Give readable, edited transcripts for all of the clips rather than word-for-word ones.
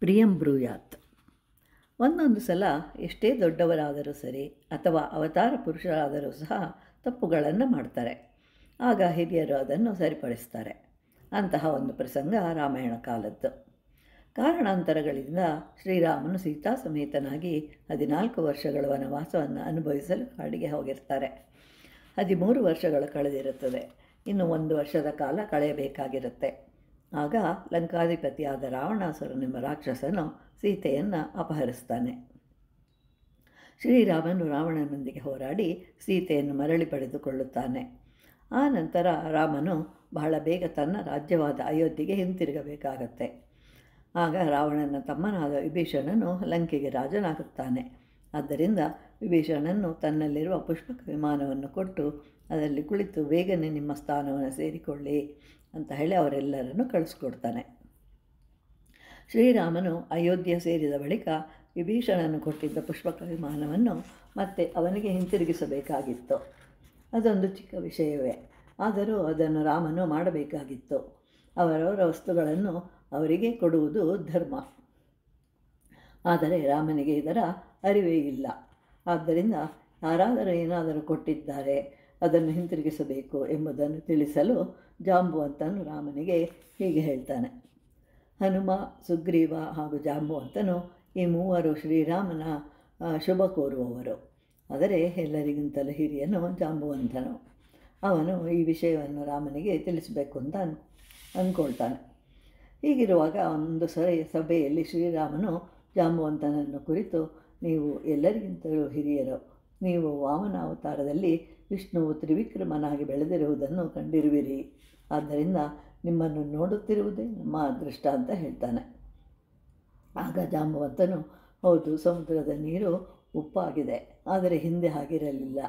ಪ್ರಿಯಂ ಬ್ರೂಯಾತ್. ಒಂದೊಂದು ಸಲ ಎಷ್ಟೇ ದೊಡ್ಡವರಾದರೂ ಸರಿ ಅಥವಾ ಅವತಾರ ಪುರುಷರಾದರೂ ಸಹ ತಪ್ಪುಗಳನ್ನು ಮಾಡ್ತಾರೆ. ಆಗ ಹಿರಿಯರು ಅದನ್ನು ಸರಿಪಡಿಸ್ತಾರೆ. ಅಂತಹ ಒಂದು ಪ್ರಸಂಗ ರಾಮಾಯಣ ಕಾಲದ್ದು. ಕಾರಣಾಂತರಗಳಿಂದ ಶ್ರೀರಾಮನು ಸೀತಾ ಸಮೇತನಾಗಿ 14 ವರ್ಷಗಳ ವನವಾಸವನ್ನು ಅನುಭವಿಸಲು ಕಾಡಿಗೆ ಹೋಗಿರ್ತಾರೆ. 13 ವರ್ಷಗಳು ಕಳೆದಿರುತ್ತದೆ. ಇನ್ನು 1 ವರ್ಷದ ಕಾಲ ಕಳೆಯಬೇಕಾಗಿರುತ್ತೆ. ಆಗ ಲಂಕಾಧಿಪತಿಯಾದ ರಾವಣಾಸುರನೆಂಬ ರಾಕ್ಷಸನು ಸೀತೆಯನ್ನು ಅಪಹರಿಸ್ತಾನೆ. ಶ್ರೀರಾಮನು ರಾವಣನೊಂದಿಗೆ ಹೋರಾಡಿ ಸೀತೆಯನ್ನು ಮರಳಿ ಪಡೆದುಕೊಳ್ಳುತ್ತಾನೆ. ಆ ನಂತರ ರಾಮನು ಬಹಳ ಬೇಗ ತನ್ನ ರಾಜ್ಯವಾದ ಅಯೋಧ್ಯೆಗೆ ಹಿಂತಿರುಗಬೇಕಾಗತ್ತೆ. ಆಗ ರಾವಣನ ತಮ್ಮನಾದ ವಿಭೀಷಣನು ಲಂಕೆಗೆ ರಾಜನಾಗುತ್ತಾನೆ. ಆದ್ದರಿಂದ ವಿಭೀಷಣನು ತನ್ನಲ್ಲಿರುವ ಪುಷ್ಪಕ ವಿಮಾನವನ್ನು ಕೊಟ್ಟು ಅದರಲ್ಲಿ ಕುಳಿತು ಬೇಗನೆ ನಿಮ್ಮ ಸ್ಥಾನವನ್ನು ಸೇರಿಕೊಳ್ಳಿ ಅಂತ ಹೇಳಿ ಅವರೆಲ್ಲರನ್ನು ಕಳಿಸ್ಕೊಡ್ತಾನೆ. ಶ್ರೀರಾಮನು ಅಯೋಧ್ಯೆ ಸೇರಿದ ಬಳಿಕ ವಿಭೀಷಣನು ಕೊಟ್ಟಿದ್ದ ಪುಷ್ಪಕ ವಿಮಾನವನ್ನು ಮತ್ತೆ ಅವನಿಗೆ ಹಿಂತಿರುಗಿಸಬೇಕಾಗಿತ್ತು. ಅದೊಂದು ಚಿಕ್ಕ ವಿಷಯವೇ, ಆದರೂ ಅದನ್ನು ರಾಮನು ಮಾಡಬೇಕಾಗಿತ್ತು. ಅವರವರ ವಸ್ತುಗಳನ್ನು ಅವರಿಗೆ ಕೊಡುವುದು ಧರ್ಮ. ಆದರೆ ರಾಮನಿಗೆ ಇದರ ಅರಿವೇ ಇಲ್ಲ. ಆದ್ದರಿಂದ ಯಾರಾದರೂ ಏನಾದರೂ ಕೊಟ್ಟಿದ್ದಾರೆ, ಅದನ್ನು ಹಿಂತಿರುಗಿಸಬೇಕು ಎಂಬುದನ್ನು ತಿಳಿಸಲು ಜಾಂಬುವಂತನು ರಾಮನಿಗೆ ಹೀಗೆ ಹೇಳ್ತಾನೆ. ಹನುಮ, ಸುಗ್ರೀವ ಹಾಗೂ ಜಾಂಬುವಂತನು ಈ ಮೂವರು ಶ್ರೀರಾಮನ ಶುಭ ಕೋರುವವರು. ಆದರೆ ಎಲ್ಲರಿಗಿಂತಲೂ ಹಿರಿಯನು ಜಾಂಬುವಂತನು. ಅವನು ಈ ವಿಷಯವನ್ನು ರಾಮನಿಗೆ ತಿಳಿಸಬೇಕು ಅಂತ ಅಂದ್ಕೊಳ್ತಾನೆ. ಹೀಗಿರುವಾಗ ಒಂದು ಸಭೆಯಲ್ಲಿ ಶ್ರೀರಾಮನು ಜಾಂಬುವಂತನನ್ನು ಕುರಿತು, ನೀವು ಎಲ್ಲರಿಗಿಂತಲೂ ಹಿರಿಯರು. ನೀವು ವಾಮನಾವತಾರದಲ್ಲಿ ವಿಷ್ಣುವು ತ್ರಿವಿಕ್ರಮನಾಗಿ ಬೆಳೆದಿರುವುದನ್ನು ಕಂಡಿರುವಿರಿ. ಆದ್ದರಿಂದ ನಿಮ್ಮನ್ನು ನೋಡುತ್ತಿರುವುದೇ ನಮ್ಮ ಅದೃಷ್ಟ ಅಂತ ಹೇಳ್ತಾನೆ. ಆಗ ಜಾಂಬುವಂತನು, ಹೌದು, ಸಮುದ್ರದ ನೀರು ಉಪ್ಪಾಗಿದೆ, ಆದರೆ ಹಿಂದೆ ಹಾಗಿರಲಿಲ್ಲ,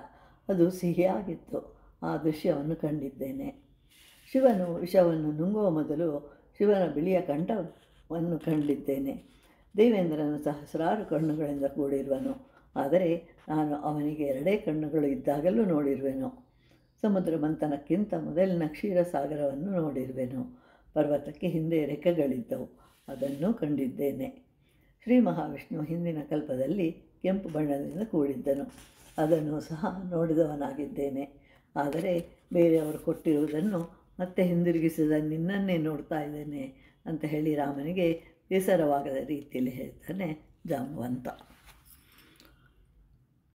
ಅದು ಸಿಹಿಯಾಗಿತ್ತು. ಆ ದೃಶ್ಯವನ್ನು ಕಂಡಿದ್ದೇನೆ. ಶಿವನು ವಿಷವನ್ನು ನುಂಗುವ ಮೊದಲು ಶಿವನ ಬಿಳಿಯ ಕಂಠವನ್ನು ಕಂಡಿದ್ದೇನೆ. ದೇವೇಂದ್ರನು ಸಹಸ್ರಾರು ಕಣ್ಣುಗಳಿಂದ ಕೂಡಿರುವನು, ಆದರೆ ನಾನು ಅವನಿಗೆ 2 ಕಣ್ಣುಗಳು ಇದ್ದಾಗಲೂ ನೋಡಿರುವೆನು. ಸಮುದ್ರ ಮಂಥನಕ್ಕಿಂತ ಮೊದಲಿನ ಕ್ಷೀರಸಾಗರವನ್ನು ನೋಡಿರುವೆನು. ಪರ್ವತಕ್ಕೆ ಹಿಂದೆ ರೆಕ್ಕೆಗಳಿದ್ದವು, ಅದನ್ನು ಕಂಡಿದ್ದೇನೆ. ಶ್ರೀ ಮಹಾವಿಷ್ಣು ಹಿಂದಿನ ಕಲ್ಪದಲ್ಲಿ ಕೆಂಪು ಬಣ್ಣದಿಂದ ಕೂಡಿದ್ದನು, ಅದನ್ನು ಸಹ ನೋಡಿದವನಾಗಿದ್ದೇನೆ. ಆದರೆ ಬೇರೆಯವರು ಕೊಟ್ಟಿರುವುದನ್ನು ಮತ್ತೆ ಹಿಂದಿರುಗಿಸಿದ ನಿನ್ನನ್ನೇ ನೋಡ್ತಾ ಇದ್ದೇನೆ ಅಂತ ಹೇಳಿ ರಾಮನಿಗೆ ಬೇಸರವಾಗದ ರೀತಿಯಲ್ಲಿ ಹೇಳ್ತಾನೆ ಜಾಂಬುವಂತ.